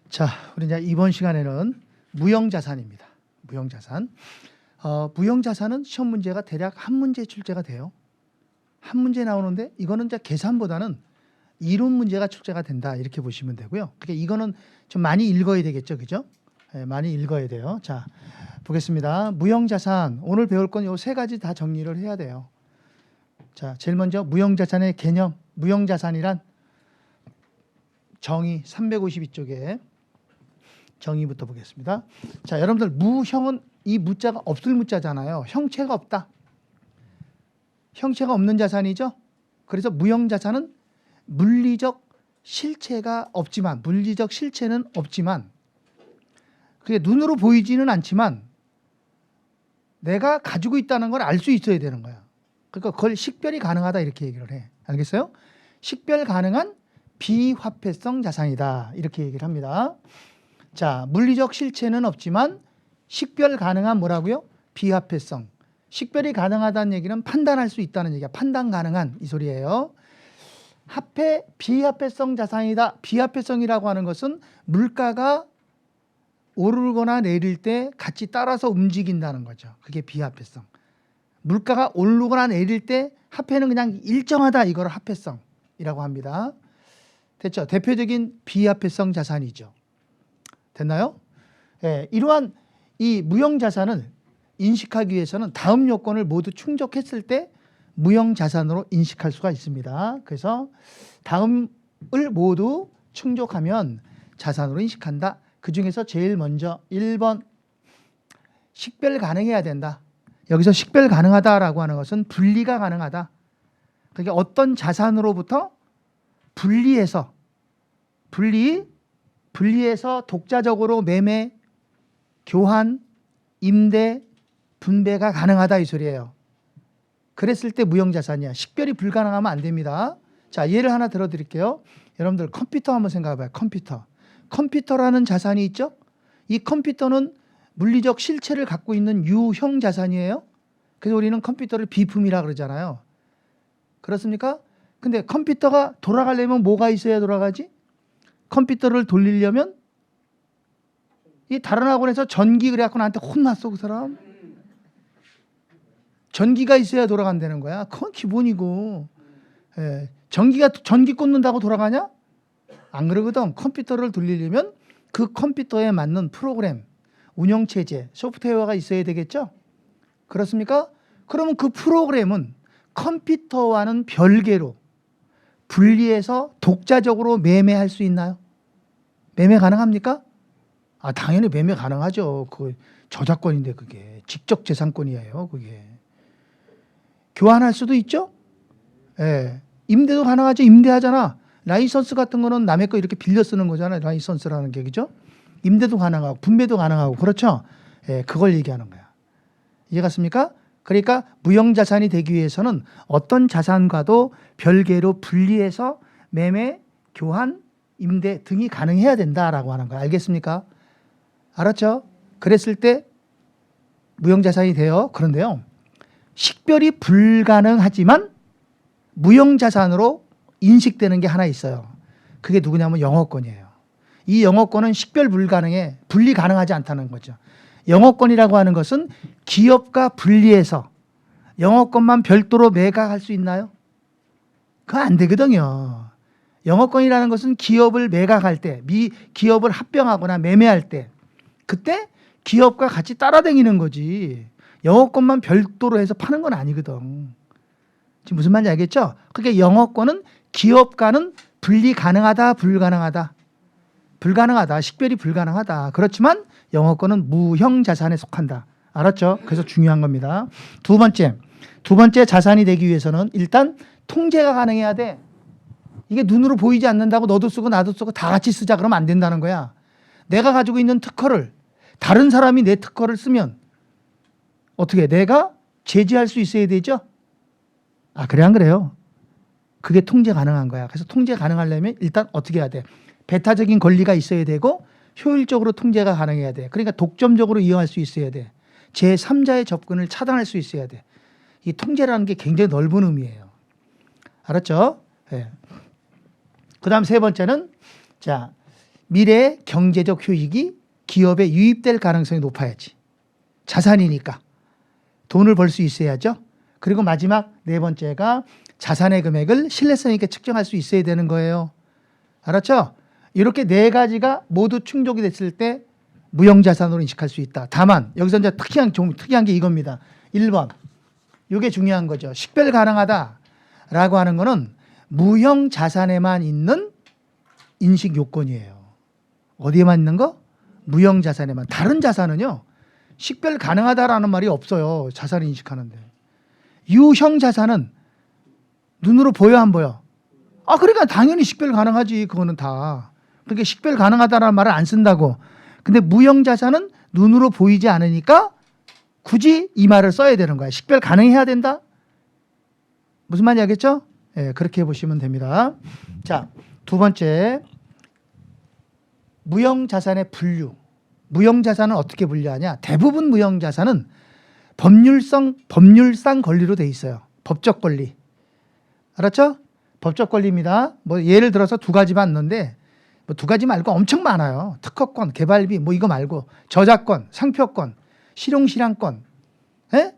자, 우리 이제 이번 시간에는 무형자산입니다. 무형자산. 무형자산은 시험 문제가 대략 한 문제 출제가 돼요. 한 문제 나오는데 이거는 이제 계산보다는 이론 문제가 출제가 된다 이렇게 보시면 되고요. 그러니까 이거는 좀 많이 읽어야 되겠죠, 그죠? 네, 많이 읽어야 돼요. 자, 보겠습니다. 무형자산 오늘 배울 건 요 세 가지 다 정리를 해야 돼요. 자, 제일 먼저 무형자산의 개념. 무형자산이란 정의 352쪽에 정의부터 보겠습니다. 자, 여러분들 무형은 이 무자가 없을 무자잖아요. 형체가 없다. 형체가 없는 자산이죠. 그래서 무형자산은 물리적 실체가 없지만, 물리적 실체는 없지만, 그게 눈으로 보이지는 않지만 내가 가지고 있다는 걸 알 수 있어야 되는 거야. 그러니까 그걸 식별이 가능하다 이렇게 얘기를 해. 알겠어요? 식별 가능한 비화폐성 자산이다 이렇게 얘기를 합니다. 자, 물리적 실체는 없지만 식별 가능한 뭐라고요? 비화폐성. 식별이 가능하다는 얘기는 판단할 수 있다는 얘기야. 판단 가능한 이 소리예요. 화폐 비화폐성 자산이다. 비화폐성이라고 하는 것은 물가가 오르거나 내릴 때 같이 따라서 움직인다는 거죠. 그게 비화폐성. 물가가 오르거나 내릴 때 화폐는 그냥 일정하다. 이걸 화폐성이라고 합니다. 됐죠? 대표적인 비화폐성 자산이죠. 됐나요? 예, 이러한 이 무형자산을 인식하기 위해서는 다음 요건을 모두 충족했을 때 무형자산으로 인식할 수가 있습니다. 그래서 다음을 모두 충족하면 자산으로 인식한다. 그 중에서 제일 먼저 1번 식별 가능해야 된다. 여기서 식별 가능하다라고 하는 것은 분리가 가능하다. 그러니까 어떤 자산으로부터 분리해서 독자적으로 매매, 교환, 임대, 분배가 가능하다 이 소리예요. 그랬을 때 무형자산이야. 식별이 불가능하면 안 됩니다. 자, 예를 하나 들어드릴게요. 여러분들 컴퓨터 한번 생각해봐요. 컴퓨터라는 자산이 있죠. 이 컴퓨터는 물리적 실체를 갖고 있는 유형 자산이에요. 그래서 우리는 컴퓨터를 비품이라 그러잖아요. 그렇습니까? 근데 컴퓨터가 돌아가려면 뭐가 있어야 돌아가지? 컴퓨터를 돌리려면 이 다른 학원에서 전기 그래갖고 나한테 혼났어 그 사람. 전기가 있어야 돌아간다는 거야. 그건 기본이고. 예. 전기 꽂는다고 돌아가냐? 안 그러거든. 컴퓨터를 돌리려면 그 컴퓨터에 맞는 프로그램, 운영체제, 소프트웨어가 있어야 되겠죠? 그렇습니까? 그러면 그 프로그램은 컴퓨터와는 별개로 분리해서 독자적으로 매매할 수 있나요? 매매 가능합니까? 아, 당연히 매매 가능하죠. 그 저작권인데 그게 직접 재산권이에요. 그게 교환할 수도 있죠. 예, 임대도 가능하죠. 임대하잖아. 라이선스 같은 거는 남의 거 이렇게 빌려 쓰는 거잖아요. 라이선스라는 게 그죠? 임대도 가능하고 분배도 가능하고 그렇죠. 예, 그걸 얘기하는 거야. 이해갔습니까? 그러니까 무형자산이 되기 위해서는 어떤 자산과도 별개로 분리해서 매매, 교환, 임대 등이 가능해야 된다라고 하는 거야. 알겠습니까? 알았죠? 그랬을 때 무형자산이 돼요. 그런데요. 식별이 불가능하지만 무형자산으로 인식되는 게 하나 있어요. 그게 누구냐면 영어권이에요. 이 영어권은 식별 불가능해 분리 가능하지 않다는 거죠. 영어권이라고 하는 것은 기업과 분리해서 영어권만 별도로 매각할 수 있나요? 그거 안 되거든요. 영어권이라는 것은 기업을 매각할 때, 기업을 합병하거나 매매할 때 그때 기업과 같이 따라다니는 거지. 영어권만 별도로 해서 파는 건 아니거든. 지금 무슨 말인지 알겠죠? 그러니까 영어권은 기업과는 분리 가능하다, 불가능하다. 불가능하다, 식별이 불가능하다. 그렇지만 영어권은 무형자산에 속한다. 알았죠? 그래서 중요한 겁니다. 두 번째 자산이 되기 위해서는 일단 통제가 가능해야 돼. 이게 눈으로 보이지 않는다고 너도 쓰고 나도 쓰고 다 같이 쓰자 그러면 안 된다는 거야. 내가 가지고 있는 특허를 다른 사람이 내 특허를 쓰면 어떻게 내가 제지할 수 있어야 되죠? 아, 그래 안 그래요? 그게 통제 가능한 거야. 그래서 통제 가능하려면 일단 어떻게 해야 돼? 배타적인 권리가 있어야 되고 효율적으로 통제가 가능해야 돼. 그러니까 독점적으로 이용할 수 있어야 돼. 제3자의 접근을 차단할 수 있어야 돼. 이 통제라는 게 굉장히 넓은 의미예요. 알았죠? 네. 그 다음 세 번째는 자 미래의 경제적 효익이 기업에 유입될 가능성이 높아야지. 자산이니까. 돈을 벌 수 있어야죠. 그리고 마지막 네 번째가 자산의 금액을 신뢰성 있게 측정할 수 있어야 되는 거예요. 알았죠? 이렇게 네 가지가 모두 충족이 됐을 때 무형자산으로 인식할 수 있다. 다만 여기서 이제 좀 특이한 게 이겁니다. 1번. 이게 중요한 거죠. 식별 가능하다라고 하는 거는 무형자산에만 있는 인식 요건이에요. 어디에만 있는 거? 무형자산에만. 다른 자산은요. 식별 가능하다라는 말이 없어요. 자산을 인식하는데. 유형자산은 눈으로 보여 안 보여? 그러니까 당연히 식별 가능하지. 그거는 다. 그러니까 식별 가능하다라는 말을 안 쓴다고. 근데 무형자산은 눈으로 보이지 않으니까 굳이 이 말을 써야 되는 거야. 식별 가능해야 된다? 무슨 말인지 알겠죠? 예, 그렇게 보시면 됩니다. 자, 두 번째. 무형자산의 분류. 무형자산은 어떻게 분류하냐? 대부분 무형자산은 법률상 권리로 돼 있어요. 법적 권리. 알았죠? 법적 권리입니다. 뭐 예를 들어서 두 가지만 있는데 뭐 두 가지 말고 엄청 많아요. 특허권, 개발비 뭐 이거 말고 저작권, 상표권, 실용실향권, 예?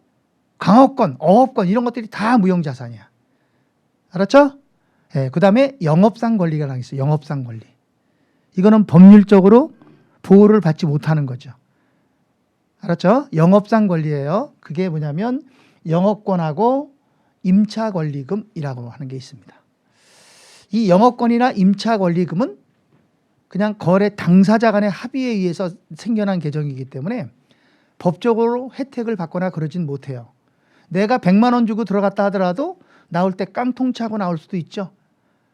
강업권, 어업권 이런 것들이 다 무형자산이야. 알았죠? 예, 그다음에 영업상 권리가 하나 있어요. 영업상 권리. 이거는 법률적으로 보호를 받지 못하는 거죠. 알았죠? 영업상 권리예요. 그게 뭐냐면 영업권하고 임차권리금이라고 하는 게 있습니다. 이 영업권이나 임차권리금은 그냥 거래 당사자 간의 합의에 의해서 생겨난 계정이기 때문에 법적으로 혜택을 받거나 그러진 못해요. 내가 100만 원 주고 들어갔다 하더라도 나올 때 깡통 차고 나올 수도 있죠.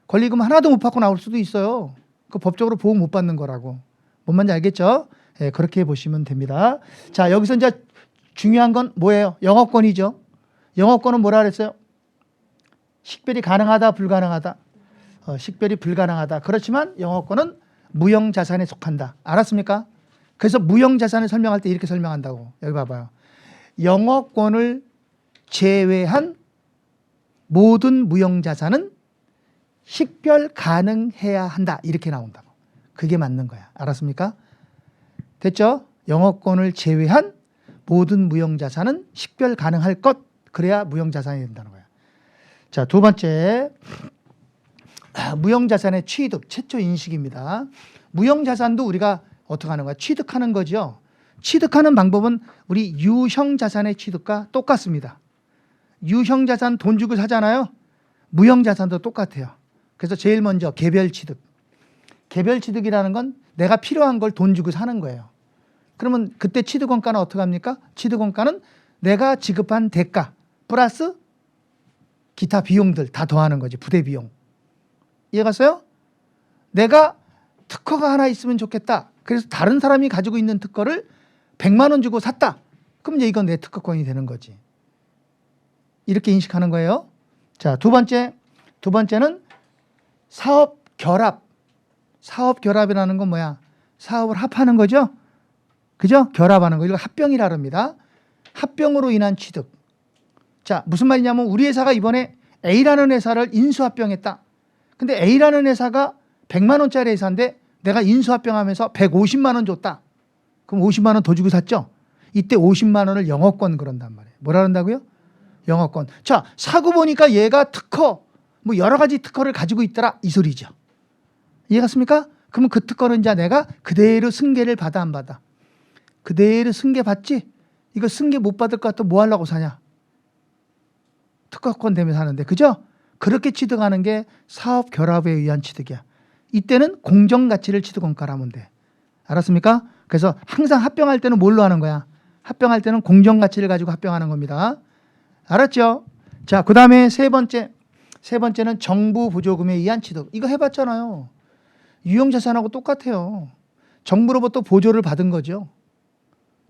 권리금 하나도 못 받고 나올 수도 있어요. 그 법적으로 보호 못 받는 거라고. 뭔 말인지 알겠죠? 예, 그렇게 보시면 됩니다. 자, 여기서 이제 중요한 건 뭐예요? 영업권이죠. 영업권은 뭐라 그랬어요? 식별이 가능하다, 불가능하다. 식별이 불가능하다. 그렇지만 영업권은 무형자산에 속한다. 알았습니까? 그래서 무형자산을 설명할 때 이렇게 설명한다고. 여기 봐봐요. 영업권을 제외한 모든 무형자산은 식별 가능해야 한다. 이렇게 나온다고. 그게 맞는 거야. 알았습니까? 됐죠? 영업권을 제외한 모든 무형자산은 식별 가능할 것. 그래야 무형자산이 된다는 거야. 자, 두 번째. 무형자산의 취득, 최초 인식입니다. 무형자산도 우리가 어떻게 하는 거야? 취득하는 거죠. 취득하는 방법은 우리 유형자산의 취득과 똑같습니다. 유형자산 돈 주고 사잖아요. 무형자산도 똑같아요. 그래서 제일 먼저 개별 취득. 개별 취득이라는 건 내가 필요한 걸 돈 주고 사는 거예요. 그러면 그때 취득원가는 어떻게 합니까? 취득원가는 내가 지급한 대가 플러스 기타 비용들 다 더하는 거지. 부대 비용. 이해갔어요? 내가 특허가 하나 있으면 좋겠다. 그래서 다른 사람이 가지고 있는 특허를 100만 원 주고 샀다. 그럼 이제 이건 내 특허권이 되는 거지. 이렇게 인식하는 거예요. 자, 두 번째는 사업 결합. 사업 결합이라는 건 뭐야? 사업을 합하는 거죠. 그죠? 결합하는 거. 이거 합병이라 합니다. 합병으로 인한 취득. 자, 무슨 말이냐면 우리 회사가 이번에 A라는 회사를 인수합병했다. 근데 A라는 회사가 100만 원짜리 회사인데 내가 인수합병하면서 150만 원 줬다. 그럼 50만 원 더 주고 샀죠. 이때 50만 원을 영업권 그런단 말이에요. 뭐라 그런다고요? 영업권. 자, 사고 보니까 얘가 특허, 뭐 여러 가지 특허를 가지고 있더라. 이 소리죠. 이해갔습니까? 그러면 그 특허는 이제 내가 그대로 승계를 받아 안 받아? 그대로 승계 받지? 이거 승계 못 받을 것 같아 뭐 하려고 사냐? 특허권 때문에 사는데. 그죠? 그렇게 취득하는 게 사업 결합에 의한 취득이야. 이때는 공정가치를 취득원가로 하면 돼. 알았습니까? 그래서 항상 합병할 때는 뭘로 하는 거야? 합병할 때는 공정가치를 가지고 합병하는 겁니다. 알았죠? 자, 그 다음에 세 번째는 정부 보조금에 의한 취득. 이거 해봤잖아요. 유형자산하고 똑같아요. 정부로부터 보조를 받은 거죠.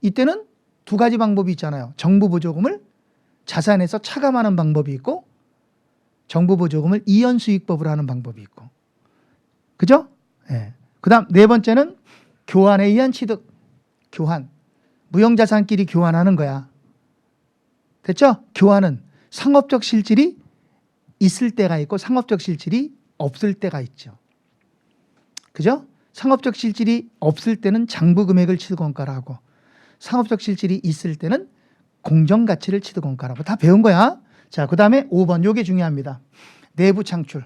이때는 두 가지 방법이 있잖아요. 정부 보조금을 자산에서 차감하는 방법이 있고 정부 보조금을 이연수익법으로 하는 방법이 있고. 그죠? 네. 그 다음 네 번째는 교환에 의한 취득. 교환. 무형자산끼리 교환하는 거야. 됐죠? 교환은 상업적 실질이 있을 때가 있고 상업적 실질이 없을 때가 있죠. 그죠? 상업적 실질이 없을 때는 장부 금액을 취득원가라고, 상업적 실질이 있을 때는 공정가치를 취득원가라고 다 배운 거야. 자, 그 다음에 5번 요게 중요합니다. 내부 창출.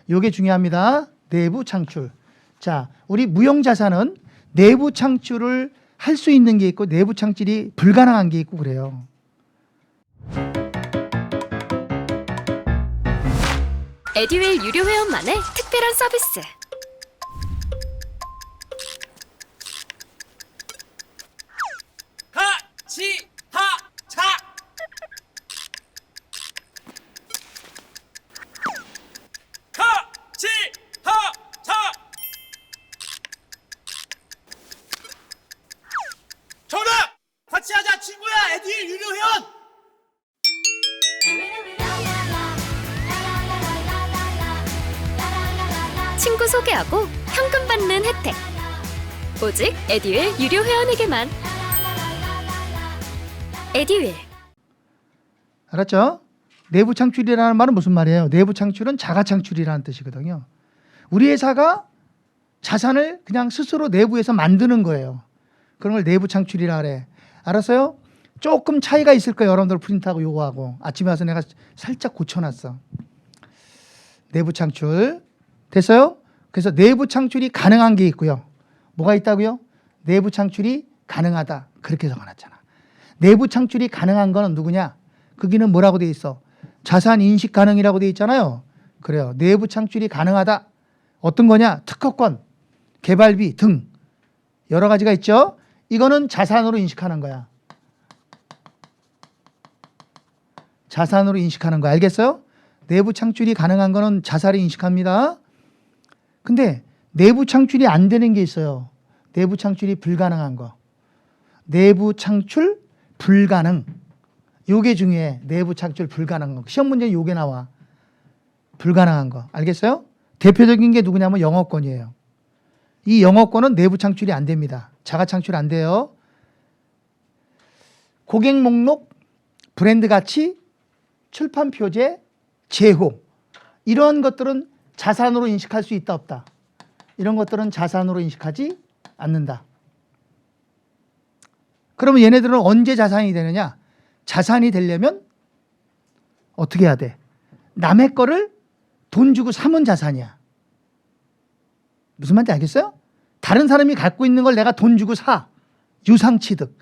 요게 중요합니다. 내부 창출. 자, 우리 무형자산은 내부 창출을 할 수 있는 게 있고 내부 창출이 불가능한 게 있고 그래요. 에듀윌 유료 회원만의 특별한 서비스. 하치하차 하치하차 정답! 같이 하자 친구야 에듀윌 유료 회원 친구 소개하고 현금 받는 혜택. 오직 에듀윌 유료 회원에게만. 에듀윌. 알았죠? 내부 창출이라는 말은 무슨 말이에요? 내부 창출은 자가 창출이라는 뜻이거든요. 우리 회사가 자산을 그냥 스스로 내부에서 만드는 거예요. 그런 걸 내부 창출이라 그래. 알았어요? 조금 차이가 있을 거예요. 여러분들 프린트하고 요거하고. 아침에 와서 내가 살짝 고쳐놨어. 내부 창출. 됐어요? 그래서 내부 창출이 가능한 게 있고요. 뭐가 있다고요? 내부 창출이 가능하다. 그렇게 적어놨잖아. 내부 창출이 가능한 거는 누구냐? 거기는 뭐라고 돼 있어? 자산 인식 가능이라고 돼 있잖아요. 그래요. 내부 창출이 가능하다. 어떤 거냐? 특허권, 개발비 등 여러 가지가 있죠. 이거는 자산으로 인식하는 거야. 자산으로 인식하는 거 알겠어요? 내부 창출이 가능한 거는 자산을 인식합니다. 근데 내부 창출이 안 되는 게 있어요. 내부 창출이 불가능한 거. 내부 창출 불가능. 요게 중요해. 내부 창출 불가능한 거. 시험 문제는 요게 나와. 불가능한 거. 알겠어요? 대표적인 게 누구냐면 영업권이에요. 이 영업권은 내부 창출이 안 됩니다. 자가 창출 안 돼요. 고객 목록, 브랜드 가치, 출판 표제, 제호. 이러한 것들은 자산으로 인식할 수 있다 없다. 이런 것들은 자산으로 인식하지 않는다. 그러면 얘네들은 언제 자산이 되느냐? 자산이 되려면 어떻게 해야 돼? 남의 거를 돈 주고 사면 자산이야. 무슨 말인지 알겠어요? 다른 사람이 갖고 있는 걸 내가 돈 주고 사. 유상 취득.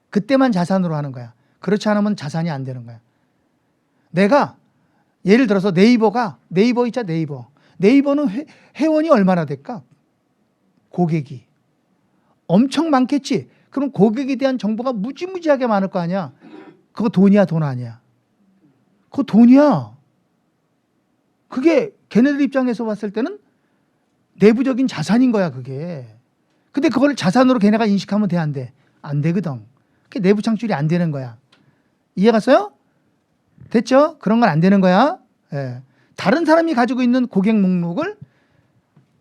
그때만 자산으로 하는 거야. 그렇지 않으면 자산이 안 되는 거야. 내가 예를 들어서 네이버 있자 네이버. 네이버는 회원이 얼마나 될까? 고객이. 엄청 많겠지. 그럼 고객에 대한 정보가 무지무지하게 많을 거 아니야. 그거 돈이야 돈 아니야? 그거 돈이야. 그게 걔네들 입장에서 봤을 때는 내부적인 자산인 거야 그게. 근데 그걸 자산으로 걔네가 인식하면 돼 안 돼? 안 되거든. 그게 내부 창출이 안 되는 거야. 이해 갔어요? 됐죠? 그런 건 안 되는 거야. 예. 다른 사람이 가지고 있는 고객 목록을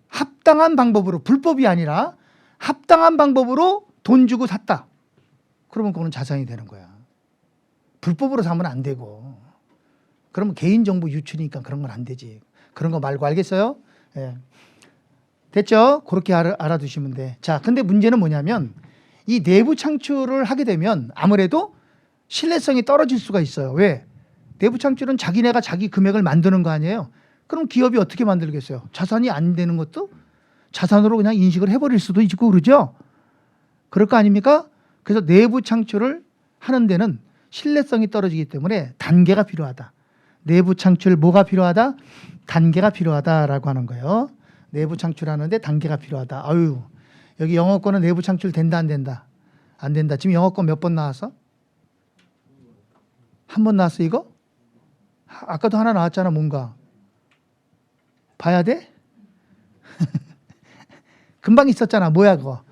합당한 방법으로, 불법이 아니라 합당한 방법으로 돈 주고 샀다. 그러면 그거는 자산이 되는 거야. 불법으로 사면 안 되고. 그러면 개인정보 유출이니까 그런 건 안 되지. 그런 거 말고 알겠어요? 예. 됐죠? 그렇게 알아두시면 돼. 자, 근데 문제는 뭐냐면 이 내부 창출을 하게 되면 아무래도 신뢰성이 떨어질 수가 있어요. 왜? 내부 창출은 자기네가 자기 금액을 만드는 거 아니에요? 그럼 기업이 어떻게 만들겠어요? 자산이 안 되는 것도 자산으로 그냥 인식을 해버릴 수도 있고 그러죠? 그럴 거 아닙니까? 그래서 내부 창출을 하는 데는 신뢰성이 떨어지기 때문에 단계가 필요하다. 내부 창출 뭐가 필요하다? 단계가 필요하다라고 하는 거예요. 내부 창출하는데 단계가 필요하다. 아유, 여기 영어권은 내부 창출 된다 안 된다? 안 된다. 지금 영어권 몇 번 나왔어? 한 번 나왔어 이거? 아까도 하나 나왔잖아. 뭔가 봐야 돼? 금방 있었잖아. 뭐야 그거?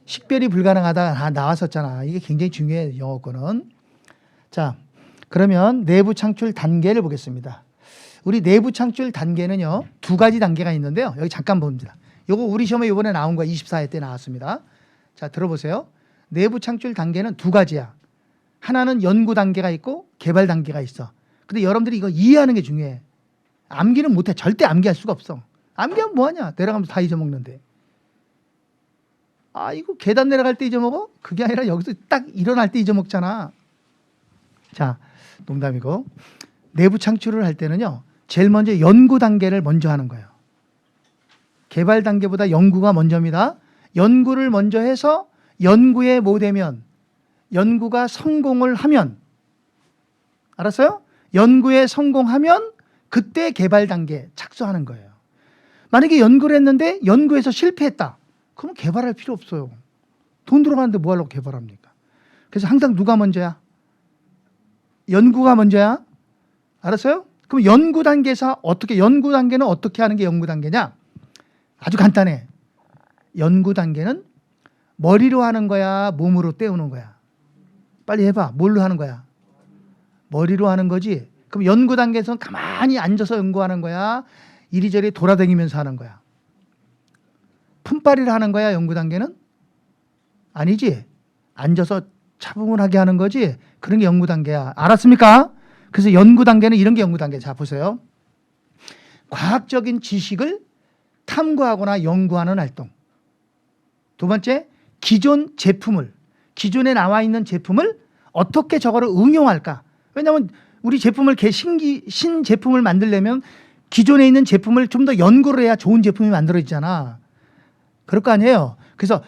식별이 불가능하다 나왔었잖아. 이게 굉장히 중요해 영어권은. 자, 그러면 내부 창출 단계를 보겠습니다. 우리 내부 창출 단계는요 2가지 단계가 있는데요. 여기 잠깐 봅니다. 요거 우리 시험에 이번에 나온 거 24회 때 나왔습니다. 자, 들어보세요. 내부 창출 단계는 2가지야. 하나는 연구 단계가 있고 개발 단계가 있어. 근데 여러분들이 이거 이해하는 게 중요해. 암기는 못해. 절대 암기할 수가 없어. 암기하면 뭐하냐. 내려가면서 다 잊어먹는데. 아, 이거 계단 내려갈 때 잊어먹어? 그게 아니라 여기서 딱 일어날 때 잊어먹잖아. 자, 농담이고. 내부 창출을 할 때는요, 제일 먼저 연구 단계를 먼저 하는 거예요. 개발 단계보다 연구가 먼저입니다. 연구를 먼저 해서 연구에 뭐 되면, 연구가 성공을 하면, 알았어요? 연구에 성공하면 그때 개발 단계에 착수하는 거예요. 만약에 연구를 했는데 연구에서 실패했다. 그럼 개발할 필요 없어요. 돈 들어가는데 뭐 하려고 개발합니까? 그래서 항상 누가 먼저야? 연구가 먼저야. 알았어요? 그럼 연구 단계에서 어떻게, 연구 단계는 어떻게 하는 게 연구 단계냐? 아주 간단해. 연구 단계는 머리로 하는 거야, 몸으로 때우는 거야? 빨리 해봐. 뭘로 하는 거야? 머리로 하는 거지. 그럼 연구 단계에서는 가만히 앉아서 연구하는 거야? 이리저리 돌아다니면서 하는 거야? 품바리를 하는 거야, 연구 단계는? 아니지. 앉아서 차분하게 하는 거지. 그런 게 연구 단계야. 알았습니까? 그래서 연구 단계는 이런 게 연구 단계. 자, 보세요. 과학적인 지식을 탐구하거나 연구하는 활동. 두 번째, 기존 제품을, 기존에 나와 있는 제품을 어떻게 저거를 응용할까? 왜냐하면 우리 제품을 신제품을 만들려면 기존에 있는 제품을 좀 더 연구를 해야 좋은 제품이 만들어지잖아. 그럴 거 아니에요. 그래서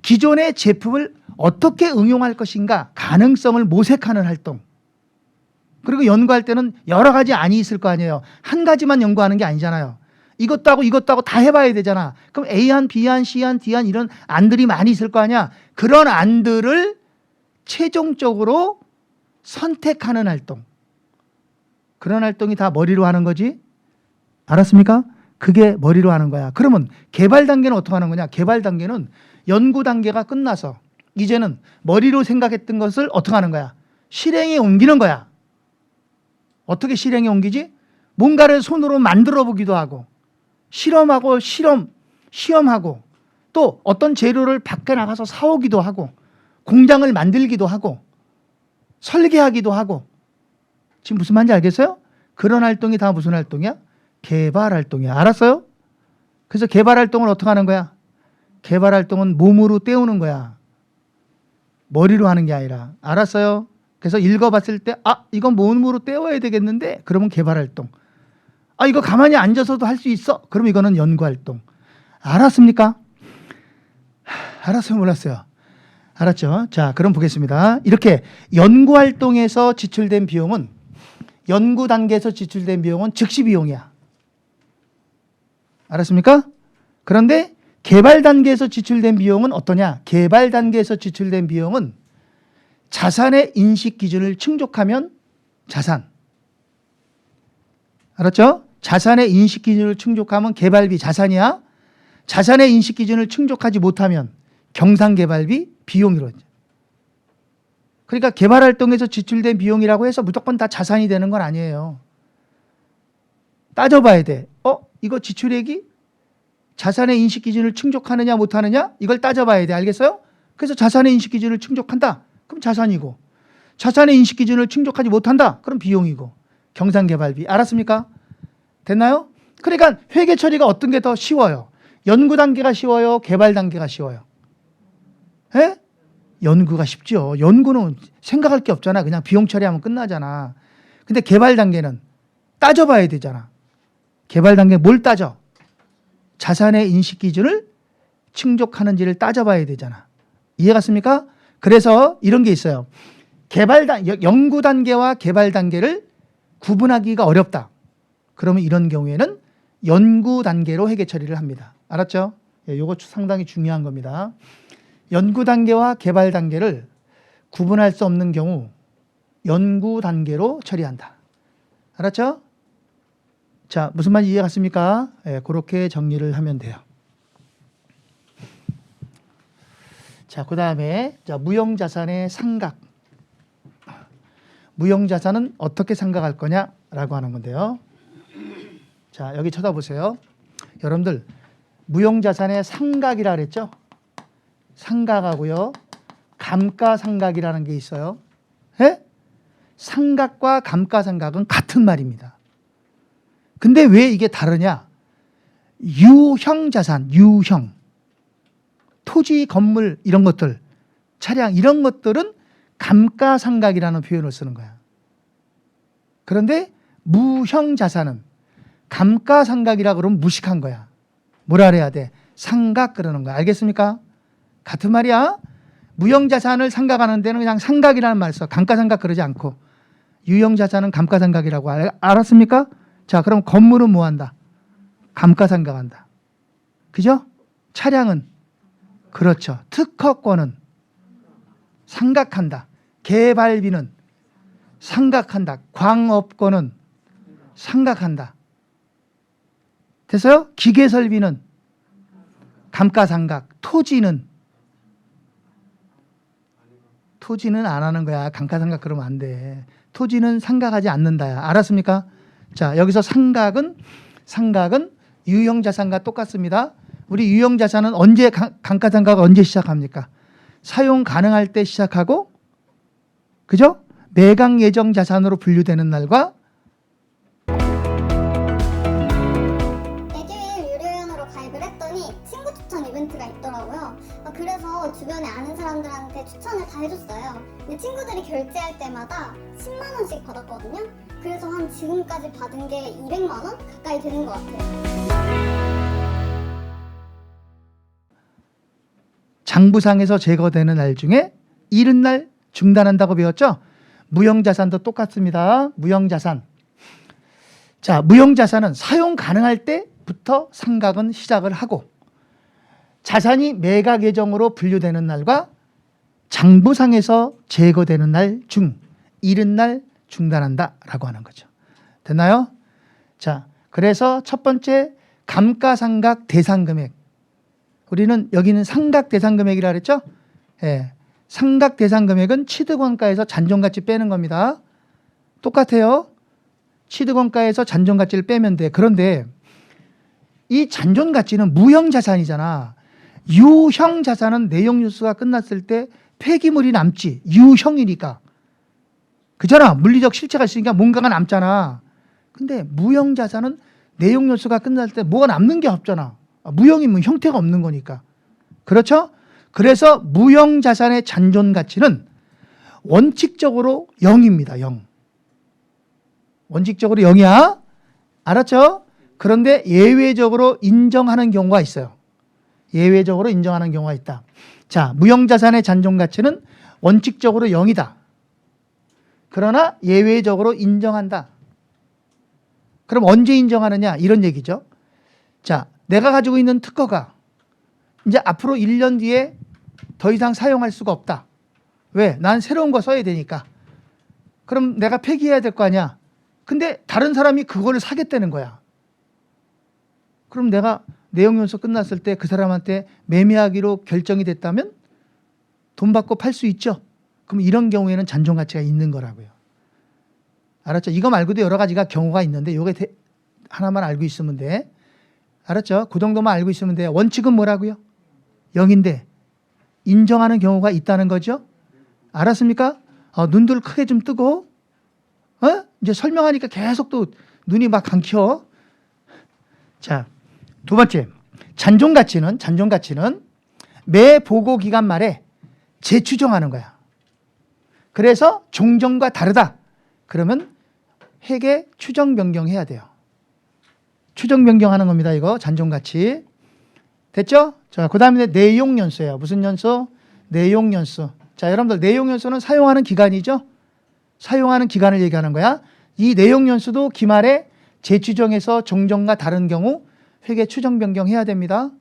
기존의 제품을 어떻게 응용할 것인가 가능성을 모색하는 활동. 그리고 연구할 때는 여러 가지 안이 있을 거 아니에요. 한 가지만 연구하는 게 아니잖아요. 이것도 하고 이것도 하고 다 해봐야 되잖아. 그럼 A안, B안, C안, D안 이런 안들이 많이 있을 거 아니야. 그런 안들을 최종적으로 선택하는 활동. 그런 활동이 다 머리로 하는 거지. 알았습니까? 그게 머리로 하는 거야. 그러면 개발 단계는 어떻게 하는 거냐? 개발 단계는 연구 단계가 끝나서 이제는 머리로 생각했던 것을 어떻게 하는 거야? 실행에 옮기는 거야. 어떻게 실행에 옮기지? 뭔가를 손으로 만들어 보기도 하고 실험하고 시험하고 또 어떤 재료를 밖에 나가서 사오기도 하고 공장을 만들기도 하고 설계하기도 하고 지금 무슨 말인지 알겠어요? 그런 활동이 다 무슨 활동이야? 개발 활동이야. 알았어요? 그래서 개발 활동을 어떻게 하는 거야? 개발 활동은 몸으로 때우는 거야. 머리로 하는 게 아니라. 알았어요? 그래서 읽어봤을 때 이건 몸으로 때워야 되겠는데 그러면 개발 활동. 이거 가만히 앉아서도 할 수 있어. 그럼 이거는 연구 활동. 알았습니까? 알았어요? 몰랐어요? 알았죠? 자, 그럼 보겠습니다. 이렇게 연구 활동에서 지출된 비용은 연구 단계에서 지출된 비용은 즉시 비용이야. 알았습니까? 그런데 개발 단계에서 지출된 비용은 어떠냐? 개발 단계에서 지출된 비용은 자산의 인식 기준을 충족하면 자산. 알았죠? 자산의 인식 기준을 충족하면 개발비 자산이야. 자산의 인식 기준을 충족하지 못하면 경상개발비 비용이로. 그러니까 개발 활동에서 지출된 비용이라고 해서 무조건 다 자산이 되는 건 아니에요. 따져봐야 돼. 이거 지출액이 자산의 인식 기준을 충족하느냐 못하느냐 이걸 따져봐야 돼. 알겠어요? 그래서 자산의 인식 기준을 충족한다. 그럼 자산이고 자산의 인식 기준을 충족하지 못한다. 그럼 비용이고 경상개발비. 알았습니까? 됐나요? 그러니까 회계 처리가 어떤 게 더 쉬워요? 연구 단계가 쉬워요? 개발 단계가 쉬워요? 에? 연구가 쉽죠. 연구는 생각할 게 없잖아. 그냥 비용 처리하면 끝나잖아. 근데 개발 단계는 따져봐야 되잖아. 개발 단계 뭘 따져? 자산의 인식 기준을 충족하는지를 따져봐야 되잖아. 이해 갔습니까? 그래서 이런 게 있어요. 연구 단계와 개발 단계를 구분하기가 어렵다. 그러면 이런 경우에는 연구 단계로 회계 처리를 합니다. 알았죠? 이거 상당히 중요한 겁니다. 연구 단계와 개발 단계를 구분할 수 없는 경우 연구 단계로 처리한다. 알았죠? 자, 무슨 말인지 이해 갔습니까? 그렇게 정리를 하면 돼요. 자, 그 다음에 무형자산의 상각. 무형자산은 어떻게 상각할 거냐라고 하는 건데요. 자, 여기 쳐다보세요. 여러분들 무형자산의 상각이라 그랬죠? 상각하고요. 감가상각이라는 게 있어요. 예? 상각과 감가상각은 같은 말입니다. 근데 왜 이게 다르냐? 유형자산, 유형. 토지, 건물 이런 것들, 차량 이런 것들은 감가상각이라는 표현을 쓰는 거야. 그런데 무형자산은 감가상각이라 그러면 무식한 거야. 뭐라 그래야 돼? 상각 그러는 거야. 알겠습니까? 같은 말이야. 무형자산을 상각하는 데는 그냥 상각이라는 말을 써. 감가상각 그러지 않고. 유형자산은 감가상각이라고. 알았습니까? 자, 그럼 건물은 뭐 한다? 감가상각한다. 그죠? 차량은? 그렇죠. 특허권은? 상각한다. 개발비는? 상각한다. 광업권은? 상각한다. 됐어요? 기계설비는? 감가상각. 토지는 안 하는 거야. 감가상각 그러면 안 돼. 토지는 상각하지 않는다야. 알았습니까? 자, 여기서 상각은 유형자산과 똑같습니다. 우리 유형자산은 언제 감가상각 언제 시작합니까? 사용 가능할 때 시작하고, 그죠? 매각 예정 자산으로 분류되는 날과 에듀윌 유료회원으로 가입을 했더니 친구 추천 이벤트가 있더라고요. 그래서 주변에 아는 사람들한테 추천을 다 해줬어요. 근데 친구들이 결제할 때마다 10만 원씩 받았거든요. 그래서 한 지금까지 받은 게 200만 원 가까이 되는 것 같아요. 장부상에서 제거되는 날 중에 이른날 중단한다고 배웠죠? 무형자산도 똑같습니다. 무형자산. 자, 무형자산은 사용 가능할 때부터 상각은 시작을 하고, 자산이 매각 예정으로 분류되는 날과 장부상에서 제거되는 날 중 이른날 중단한다라고 하는 거죠. 됐나요? 자, 그래서 첫 번째 감가상각 대상금액. 우리는 여기는 상각 대상금액이라 그랬죠? 예. 상각 대상금액은 취득원가에서 잔존가치 빼는 겁니다. 똑같아요. 취득원가에서 잔존가치를 빼면 돼. 그런데 이 잔존가치는 무형자산이잖아. 유형자산은 내용뉴스가 끝났을 때 폐기물이 남지. 유형이니까. 그잖아. 물리적 실체가 있으니까 뭔가가 남잖아. 근데 무형자산은 내용뉴스가 끝날 때 뭐가 남는 게 없잖아. 무형이면 형태가 없는 거니까. 그렇죠? 그래서 무형자산의 잔존가치는 원칙적으로 0입니다. 0. 원칙적으로 0이야. 알았죠? 그런데 예외적으로 인정하는 경우가 있어요. 예외적으로 인정하는 경우가 있다. 자, 무형자산의 잔존가치는 원칙적으로 0이다. 그러나 예외적으로 인정한다. 그럼 언제 인정하느냐? 이런 얘기죠. 자, 내가 가지고 있는 특허가 이제 앞으로 1년 뒤에 더 이상 사용할 수가 없다. 왜? 난 새로운 거 써야 되니까. 그럼 내가 폐기해야 될 거 아니야. 근데 다른 사람이 그거를 사겠다는 거야. 그럼 내가 내용연수 끝났을 때 그 사람한테 매매하기로 결정이 됐다면 돈 받고 팔 수 있죠. 그럼 이런 경우에는 잔존가치가 있는 거라고요. 알았죠? 이거 말고도 여러 가지가 경우가 있는데 요게 하나만 알고 있으면 돼. 알았죠? 그 정도만 알고 있으면 돼. 원칙은 뭐라고요? 0인데 인정하는 경우가 있다는 거죠. 알았습니까? 눈들 크게 좀 뜨고 이제 설명하니까 계속 또 눈이 막 감겨. 자, 두 번째, 잔존가치는 매 보고 기간 말에 재추정하는 거야. 그래서 종전과 다르다. 그러면 회계 추정 변경해야 돼요. 추정 변경하는 겁니다. 이거 잔존가치. 됐죠? 자, 그다음에 내용연수예요. 무슨 연수? 내용연수. 자, 여러분들 내용연수는 사용하는 기간이죠. 사용하는 기간을 얘기하는 거야. 이 내용연수도 기말에 재추정해서 종전과 다른 경우 회계 추정 변경해야 됩니다.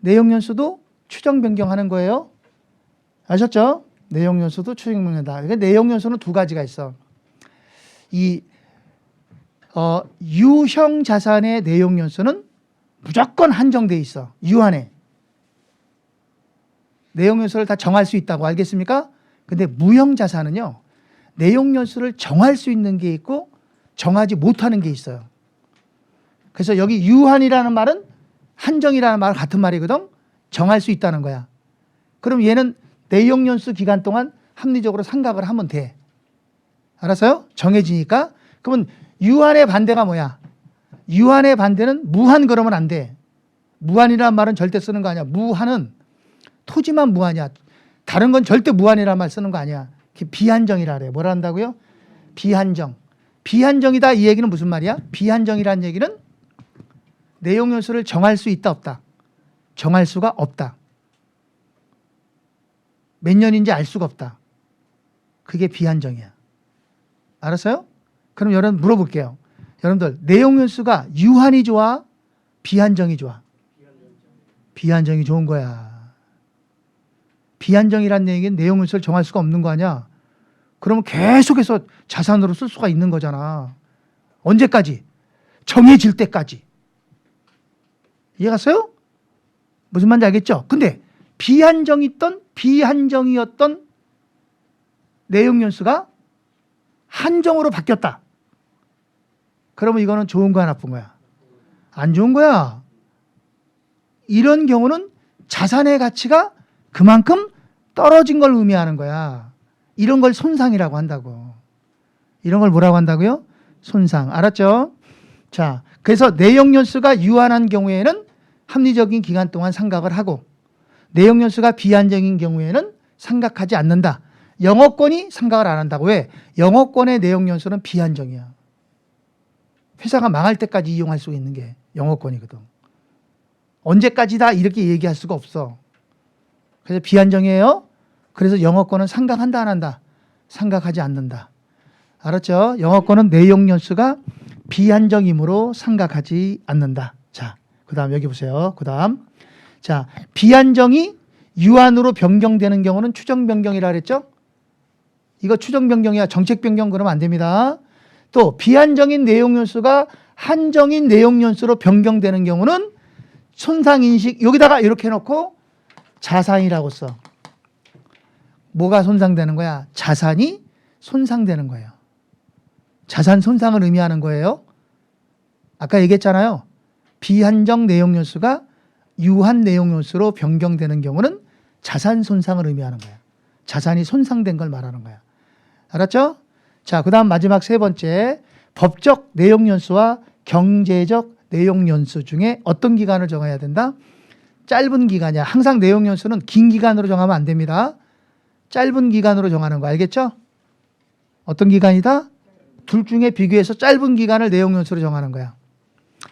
내용연수도 추정 변경하는 거예요. 아셨죠? 내용연수도 추정 변경한다. 그러니까 내용연수는 두 가지가 있어. 이 유형 자산의 내용연수는 무조건 한정돼 있어. 유한해. 내용연수를 다 정할 수 있다고 알겠습니까? 근데 무형 자산은요. 내용연수를 정할 수 있는 게 있고 정하지 못하는 게 있어요. 그래서 여기 유한이라는 말은 한정이라는 말 같은 말이거든. 정할 수 있다는 거야. 그럼 얘는 내용연수 기간 동안 합리적으로 상각을 하면 돼. 알았어요? 정해지니까. 그러면 유한의 반대가 뭐야? 유한의 반대는 무한 그러면 안 돼. 무한이라는 말은 절대 쓰는 거 아니야. 무한은 토지만 무한이야. 다른 건 절대 무한이라는 말 쓰는 거 아니야. 비한정이라 그래. 뭐라 한다고요? 비한정. 비한정이다 이 얘기는 무슨 말이야? 비한정이라는 얘기는 내용 요소를 정할 수 있다 없다? 정할 수가 없다. 몇 년인지 알 수가 없다. 그게 비한정이야. 알았어요? 그럼 여러분 물어볼게요. 여러분들 내용 요소가 유한이 좋아? 비한정이 좋아? 비한정이 좋은 거야. 비한정이라는 얘기는 내용 요소를 정할 수가 없는 거 아니야? 그러면 계속해서 자산으로 쓸 수가 있는 거잖아. 언제까지? 정해질 때까지. 이해갔어요? 무슨 말인지 알겠죠? 근데 비한정이었던 내용 연수가 한정으로 바뀌었다. 그러면 이거는 좋은 거야, 나쁜 거야? 안 좋은 거야. 이런 경우는 자산의 가치가 그만큼 떨어진 걸 의미하는 거야. 이런 걸 손상이라고 한다고. 이런 걸 뭐라고 한다고요? 손상. 알았죠? 자, 그래서 내용 연수가 유한한 경우에는 합리적인 기간 동안 상각을 하고 내용 연수가 비한정인 경우에는 상각하지 않는다. 영업권이 상각을 안 한다고. 왜? 영업권의 내용 연수는 비한정이야. 회사가 망할 때까지 이용할 수 있는 게 영업권이거든. 언제까지다 이렇게 얘기할 수가 없어. 그래서 비한정이에요. 그래서 영업권은 상각한다 안 한다? 상각하지 않는다. 알았죠? 영업권은 내용 연수가 비한정이므로 상각하지 않는다. 자, 그 다음 여기 보세요. 그 다음. 자, 비한정이 유한으로 변경되는 경우는 추정 변경이라 그랬죠? 이거 추정 변경이야. 정책 변경 그러면 안 됩니다. 또 비한정인 내용 연수가 한정인 내용 연수로 변경되는 경우는 손상 인식 여기다가 이렇게 해놓고 자산이라고 써. 뭐가 손상되는 거야? 자산이 손상되는 거예요. 자산 손상을 의미하는 거예요. 아까 얘기했잖아요. 비한정 내용 연수가 유한 내용 연수로 변경되는 경우는 자산 손상을 의미하는 거야. 자산이 손상된 걸 말하는 거야. 알았죠? 자, 그 다음 마지막 세 번째. 법적 내용 연수와 경제적 내용 연수 중에 어떤 기간을 정해야 된다? 짧은 기간이야. 항상 내용 연수는 긴 기간으로 정하면 안 됩니다. 짧은 기간으로 정하는 거 알겠죠? 어떤 기간이다? 둘 중에 비교해서 짧은 기간을 내용 연수로 정하는 거야.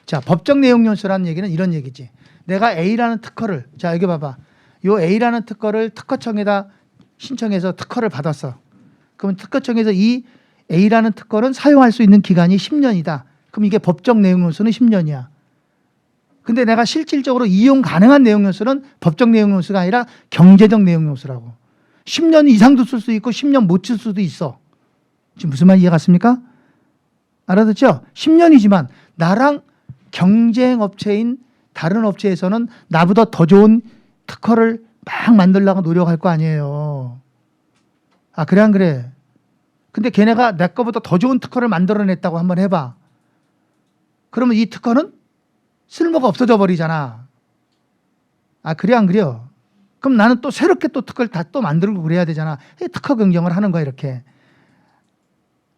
자, 법적 내용 연수라는 얘기는 이런 얘기지. 내가 A라는 특허를, 자, 여기 봐봐. 요 A라는 특허를 특허청에다 신청해서 특허를 받았어. 그러면 특허청에서 이 A라는 특허는 사용할 수 있는 기간이 10년이다. 그럼 이게 법적 내용 연수는 10년이야. 근데 내가 실질적으로 이용 가능한 내용 연수는 법적 내용 연수가 아니라 경제적 내용 연수라고. 10년 이상도 쓸 수 있고 10년 못 쓸 수도 있어. 지금 무슨 말 이해 갔습니까? 알아듣죠? 10년이지만 나랑 경쟁 업체인 다른 업체에서는 나보다 더 좋은 특허를 막 만들려고 노력할 거 아니에요. 아, 그래 안 그래? 근데 걔네가 내 거보다 더 좋은 특허를 만들어냈다고 한번 해봐. 그러면 이 특허는 쓸모가 없어져 버리잖아. 아, 그래 안 그래요? 그럼 나는 또 새롭게 또 특허를 다 또 만들고 그래야 되잖아. 특허 경쟁을 하는 거야 이렇게.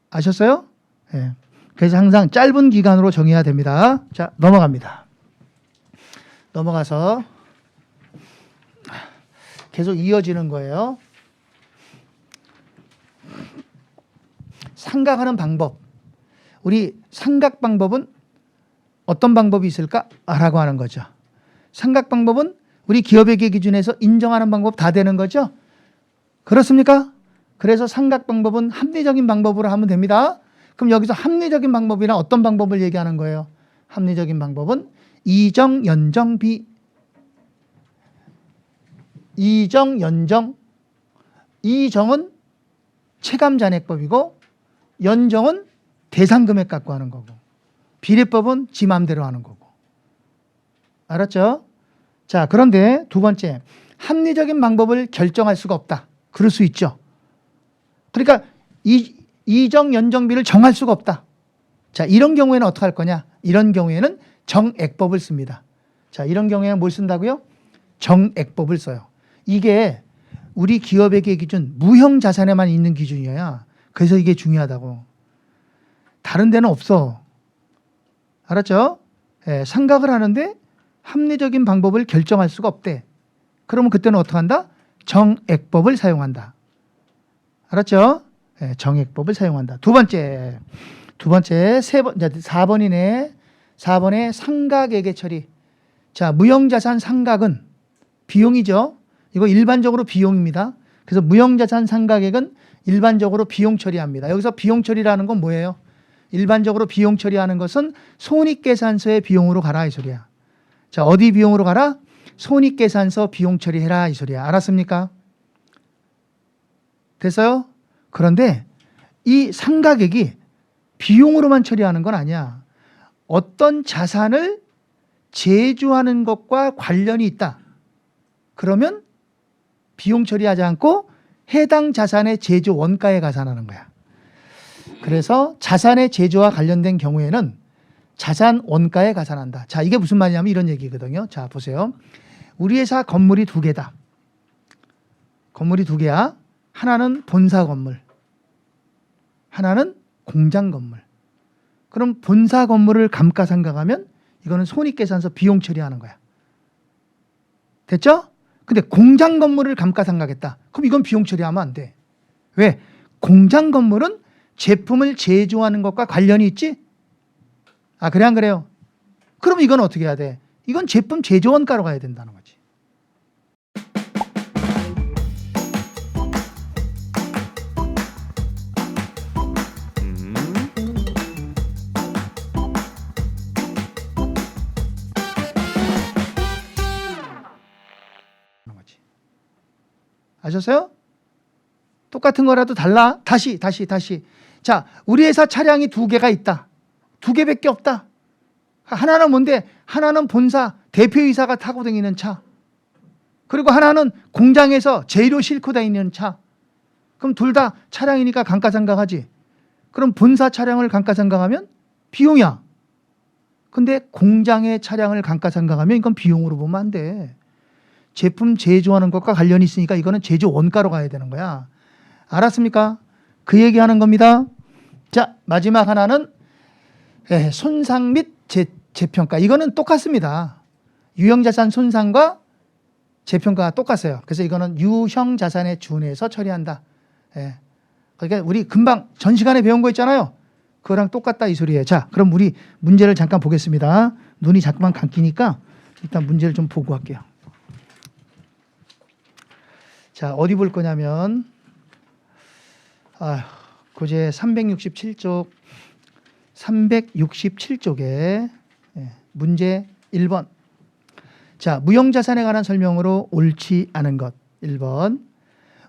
아셨어요? 예. 그래서 항상 짧은 기간으로 정해야 됩니다. 자, 넘어갑니다. 넘어가서 계속 이어지는 거예요. 상각하는 방법. 우리 상각 방법은 어떤 방법이 있을까? 라고 하는 거죠. 상각 방법은 우리 기업회계 기준에서 인정하는 방법 다 되는 거죠? 그렇습니까? 그래서 상각 방법은 합리적인 방법으로 하면 됩니다. 그럼 여기서 합리적인 방법이란 어떤 방법을 얘기하는 거예요? 합리적인 방법은 이정, 연정, 비. 이정, 연정. 이정은 체감잔액법이고 연정은 대상금액 갖고 하는 거고 비례법은 지 맘대로 하는 거고. 알았죠? 자, 그런데 두 번째, 합리적인 방법을 결정할 수가 없다. 그럴 수 있죠. 그러니까 이정, 연정비를 정할 수가 없다. 자, 이런 경우에는 어떻게 할 거냐? 이런 경우에는 정액법을 씁니다. 자, 이런 경우에는 뭘 쓴다고요? 정액법을 써요. 이게 우리 기업회계 기준, 무형 자산에만 있는 기준이어야 그래서 이게 중요하다고. 다른 데는 없어. 알았죠? 예, 상각을 하는데 합리적인 방법을 결정할 수가 없대. 그러면 그때는 어떻게 한다? 정액법을 사용한다. 알았죠? 네, 정액법을 사용한다. 두 번째 4번이네. 4번에 상각액의 처리. 자, 무형자산 상각은 비용이죠. 이거 일반적으로 비용입니다. 그래서 무형자산 상각액은 일반적으로 비용 처리합니다. 여기서 비용 처리라는 건 뭐예요? 일반적으로 비용 처리하는 것은 손익계산서의 비용으로 가라 이 소리야. 자, 어디 비용으로 가라? 손익계산서 비용 처리해라 이 소리야. 알았습니까? 됐어요? 그런데 이 상각액이 비용으로만 처리하는 건 아니야. 어떤 자산을 제조하는 것과 관련이 있다. 그러면 비용 처리하지 않고 해당 자산의 제조 원가에 가산하는 거야. 그래서 자산의 제조와 관련된 경우에는 자산 원가에 가산한다. 자, 이게 무슨 말이냐면 이런 얘기거든요. 자, 보세요. 우리 회사 건물이 2개다. 건물이 2개야. 하나는 본사 건물, 하나는 공장 건물. 그럼 본사 건물을 감가상각하면 이거는 손익계산서 비용 처리하는 거야. 됐죠? 근데 공장 건물을 감가상각했다. 그럼 이건 비용 처리하면 안 돼. 왜? 공장 건물은 제품을 제조하는 것과 관련이 있지? 아, 그래 안 그래요? 그럼 이건 어떻게 해야 돼? 이건 제품 제조 원가로 가야 된다는 거지. 아셨어요? 똑같은 거라도 달라? 다시. 자, 우리 회사 차량이 2개가 있다. 2개밖에 없다. 하나는 뭔데? 하나는 본사 대표이사가 타고 다니는 차. 그리고 하나는 공장에서 재료 싣고 다니는 차. 그럼 둘 다 차량이니까 감가상각하지. 그럼 본사 차량을 감가상각하면 비용이야. 근데 공장의 차량을 감가상각하면 이건 비용으로 보면 안 돼. 제품 제조하는 것과 관련이 있으니까 이거는 제조 원가로 가야 되는 거야. 알았습니까? 그 얘기하는 겁니다. 자, 마지막 하나는 손상 및 재평가. 이거는 똑같습니다. 유형자산 손상과 재평가가 똑같아요. 그래서 이거는 유형자산에 준해서 처리한다. 그러니까 우리 금방 전 시간에 배운 거 있잖아요. 그거랑 똑같다 이 소리예요. 자, 그럼 우리 문제를 잠깐 보겠습니다. 눈이 자꾸만 감기니까 일단 문제를 좀 보고 할게요. 자, 어디 볼 거냐면 고제 367쪽에 문제 1번. 자, 무형자산에 관한 설명으로 옳지 않은 것. 1번.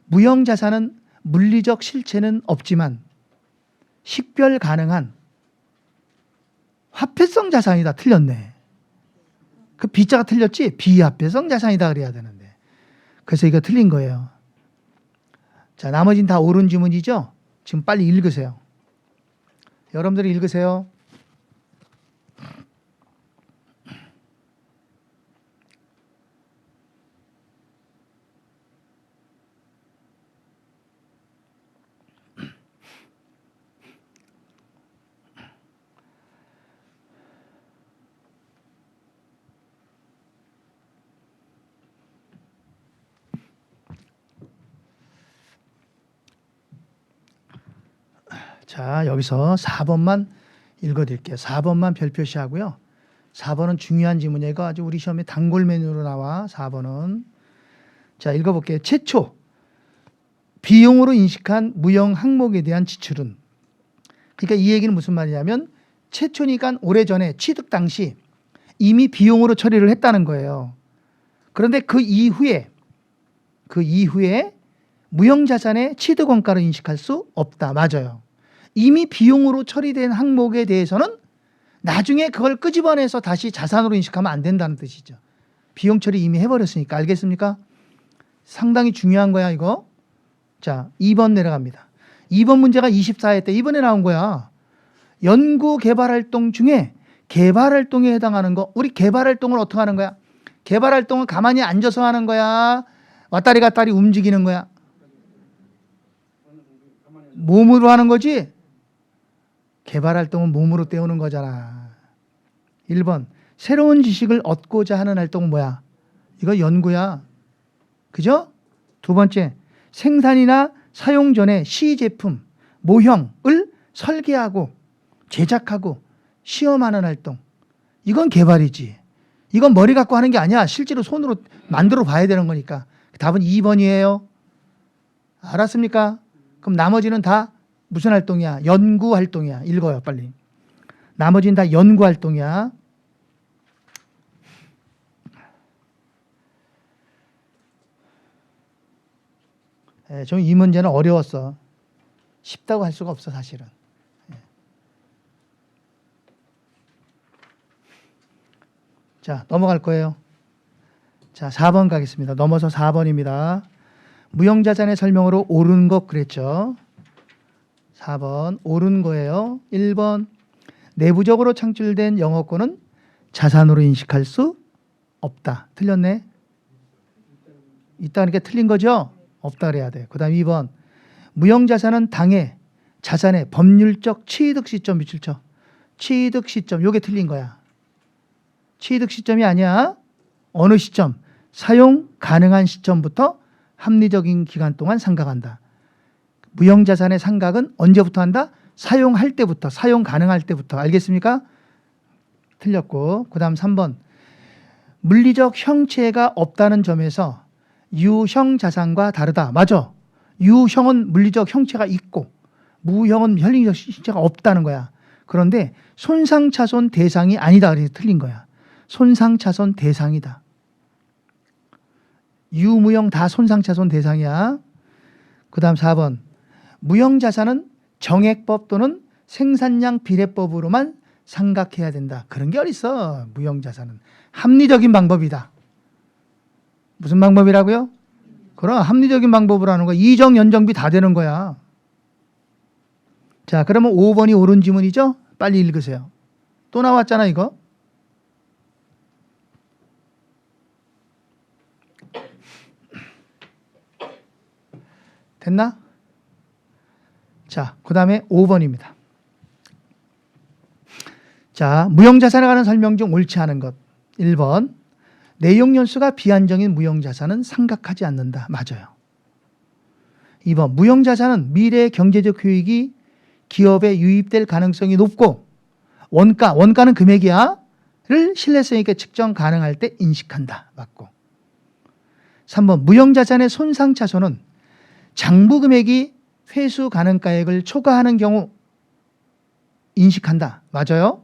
무형자산은 물리적 실체는 없지만 식별 가능한 화폐성 자산이다. 틀렸네. 그 B자가 틀렸지? 비화폐성 자산이다 그래야 되는데. 그래서 이거 틀린 거예요. 자, 나머지는 다 옳은 지문이죠? 지금 빨리 읽으세요. 여러분들이 읽으세요. 자, 여기서 4번만 읽어드릴게요. 4번만 별표시 하고요. 4번은 중요한 지문이에요. 이거 아주 우리 시험에 단골 메뉴로 나와. 4번은. 자, 읽어볼게요. 최초 비용으로 인식한 무형 항목에 대한 지출은, 그러니까 이 얘기는 무슨 말이냐면 최초니까 오래전에 취득 당시 이미 비용으로 처리를 했다는 거예요. 그런데 그 이후에 무형자산의 취득원가로 인식할 수 없다. 맞아요. 이미 비용으로 처리된 항목에 대해서는 나중에 그걸 끄집어내서 다시 자산으로 인식하면 안 된다는 뜻이죠. 비용 처리 이미 해버렸으니까. 알겠습니까? 상당히 중요한 거야 이거. 자, 2번 내려갑니다. 2번 문제가 24회 때 이번에 나온 거야. 연구 개발 활동 중에 개발 활동에 해당하는 거. 우리 개발 활동을 어떻게 하는 거야? 개발 활동은 가만히 앉아서 하는 거야? 왔다리 갔다리 움직이는 거야? 몸으로 하는 거지? 개발 활동은 몸으로 때우는 거잖아. 1번. 새로운 지식을 얻고자 하는 활동은 뭐야? 이거 연구야. 그죠? 두 번째, 생산이나 사용 전에 시제품, 모형을 설계하고 제작하고 시험하는 활동. 이건 개발이지. 이건 머리 갖고 하는 게 아니야. 실제로 손으로 만들어 봐야 되는 거니까. 답은 2번이에요. 알았습니까? 그럼 나머지는 다 무슨 활동이야? 연구 활동이야. 읽어요, 빨리. 나머지는 다 연구 활동이야. 좀 이 문제는 어려웠어. 쉽다고 할 수가 없어, 사실은. 자, 넘어갈 거예요. 자, 4번 가겠습니다. 넘어서 4번입니다. 무형자산의 설명으로 옳은 것 그랬죠. 4번 옳은 거예요. 1번 내부적으로 창출된 영어권은 자산으로 인식할 수 없다. 틀렸네. 있다니까 틀린 거죠. 없다 그래야 돼. 그 다음 2번 무형자산은 당해 자산의 법률적 취득 시점 미칠죠. 취득 시점 요게 틀린 거야. 취득 시점이 아니야. 어느 시점? 사용 가능한 시점부터 합리적인 기간 동안 상각한다. 무형자산의 상각은 언제부터 한다? 사용할 때부터, 사용 가능할 때부터. 알겠습니까? 틀렸고. 그 다음 3번 물리적 형체가 없다는 점에서 유형 자산과 다르다. 맞아. 유형은 물리적 형체가 있고 무형은 현리적 형체가 없다는 거야. 그런데 손상차손 대상이 아니다. 그래서 틀린 거야. 손상차손 대상이다. 유무형 다 손상차손 대상이야. 그 다음 4번 무형자산은 정액법 또는 생산량 비례법으로만 상각해야 된다. 그런 게 어딨어. 무형자산은 합리적인 방법이다. 무슨 방법이라고요? 그럼 합리적인 방법으로 하는 거야. 이정, 연정비 다 되는 거야. 자, 그러면 5번이 옳은 지문이죠? 빨리 읽으세요. 또 나왔잖아 이거. 됐나? 자, 그 다음에 5번입니다. 자, 무형자산에 관한 설명 중 옳지 않은 것. 1번 내용 연수가 비한정인 무형자산은 상각하지 않는다. 맞아요. 2번 무형자산은 미래의 경제적 효익이 기업에 유입될 가능성이 높고 원가는 금액이야. 를 신뢰성 있게 측정 가능할 때 인식한다. 맞고. 3번 무형자산의 손상차손은 장부 금액이 회수 가능가액을 초과하는 경우 인식한다. 맞아요.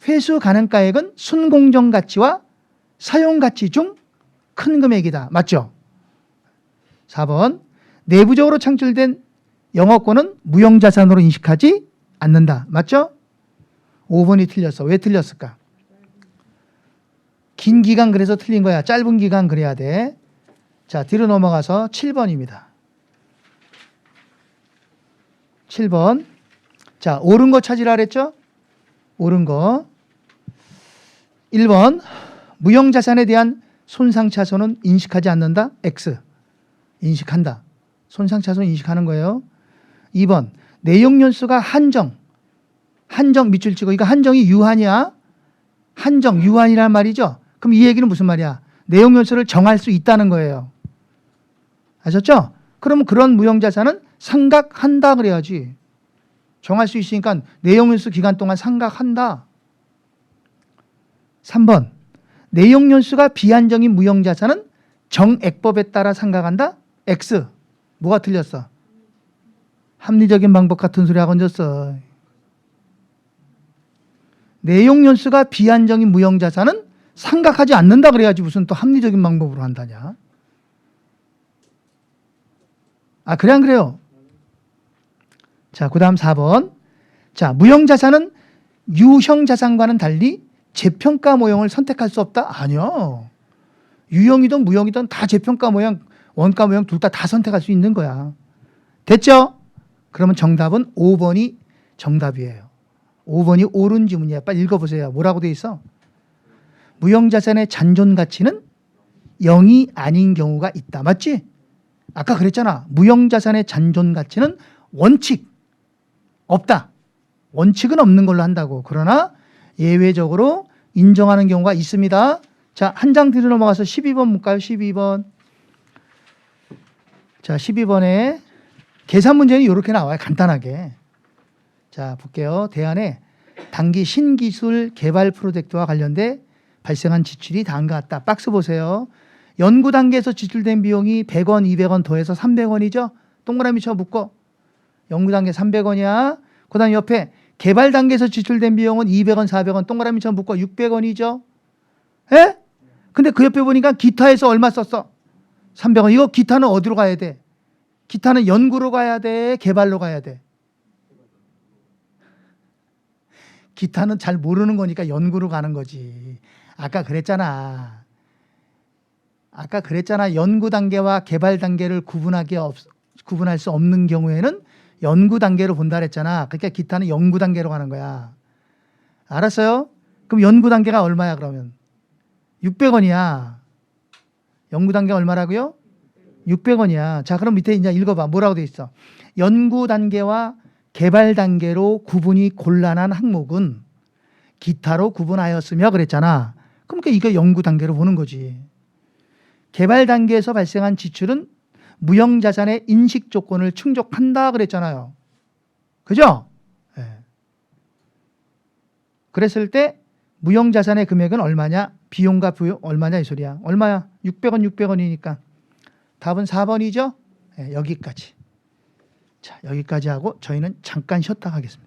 회수 가능가액은 순공정가치와 사용가치 중 큰 금액이다. 맞죠? 4번 내부적으로 창출된 영업권은 무형자산으로 인식하지 않는다. 맞죠? 5번이 틀렸어. 왜 틀렸을까? 긴 기간 그래서 틀린 거야. 짧은 기간 그래야 돼. 자, 뒤로 넘어가서 7번입니다. 7번. 자, 옳은 거 찾으라 그랬죠? 옳은 거. 1번. 무형자산에 대한 손상차손은 인식하지 않는다. X. 인식한다. 손상차손 인식하는 거예요. 2번. 내용연수가 한정 밑줄 치고 이거 한정이 유한이야. 한정, 유한이란 말이죠. 그럼 이 얘기는 무슨 말이야? 내용연수를 정할 수 있다는 거예요. 아셨죠? 그러면 그런 무형자산은 상각한다 그래야지. 정할 수 있으니까 내용연수 기간 동안 상각한다. 3번 내용연수가 비한정인 무형자산은 정액법에 따라 상각한다. X. 뭐가 틀렸어? 합리적인 방법 같은 소리 하고 얹었어. 내용연수가 비한정인 무형자산은 상각하지 않는다 그래야지 무슨 또 합리적인 방법으로 한다냐. 아, 그래 안 그래요? 자, 그 다음 4번. 자, 무형자산은 유형자산과는 달리 재평가 모형을 선택할 수 없다? 아니요. 유형이든 무형이든 다 재평가 모형, 원가 모형 둘 다 선택할 수 있는 거야. 됐죠? 그러면 정답은 5번이 정답이에요. 5번이 옳은 지문이야. 빨리 읽어보세요. 뭐라고 돼 있어? 무형자산의 잔존 가치는 0이 아닌 경우가 있다. 맞지? 아까 그랬잖아. 무형자산의 잔존 가치는 원칙 없다. 원칙은 없는 걸로 한다고. 그러나 예외적으로 인정하는 경우가 있습니다. 자, 한 장 뒤로 넘어가서 12번 볼까요? 12번. 자, 12번에 계산 문제는 이렇게 나와요. 간단하게. 자, 볼게요. 대안에 단기 신기술 개발 프로젝트와 관련돼 발생한 지출이 다음과 같다. 박스 보세요. 연구 단계에서 지출된 비용이 100원, 200원 더해서 300원이죠. 동그라미 쳐 묶어. 연구 단계 300원이야. 그다음 옆에 개발 단계에서 지출된 비용은 200원, 400원 동그라미 쳐 묶어 600원이죠. 에? 근데 그 옆에 보니까 기타에서 얼마 썼어? 300원. 이거 기타는 어디로 가야 돼? 기타는 연구로 가야 돼? 개발로 가야 돼? 기타는 잘 모르는 거니까 연구로 가는 거지. 아까 그랬잖아. 연구 단계와 개발 단계를 구분할 수 없는 경우에는 연구 단계로 본다 그랬잖아. 그러니까 기타는 연구 단계로 가는 거야. 알았어요? 그럼 연구 단계가 얼마야 그러면? 600원이야. 연구 단계가 얼마라고요? 600원이야. 자, 그럼 밑에 이제 읽어봐. 뭐라고 돼 있어? 연구 단계와 개발 단계로 구분이 곤란한 항목은 기타로 구분하였으며 그랬잖아. 그러니까 이거 연구 단계로 보는 거지. 개발 단계에서 발생한 지출은 무형자산의 인식 조건을 충족한다 그랬잖아요. 그죠? 네. 그랬을 때 무형자산의 금액은 얼마냐? 비용과 부용 얼마냐 이 소리야. 얼마야? 600원 600원이니까 답은 4번이죠. 네, 여기까지. 자, 여기까지 하고 저희는 잠깐 쉬었다 가겠습니다.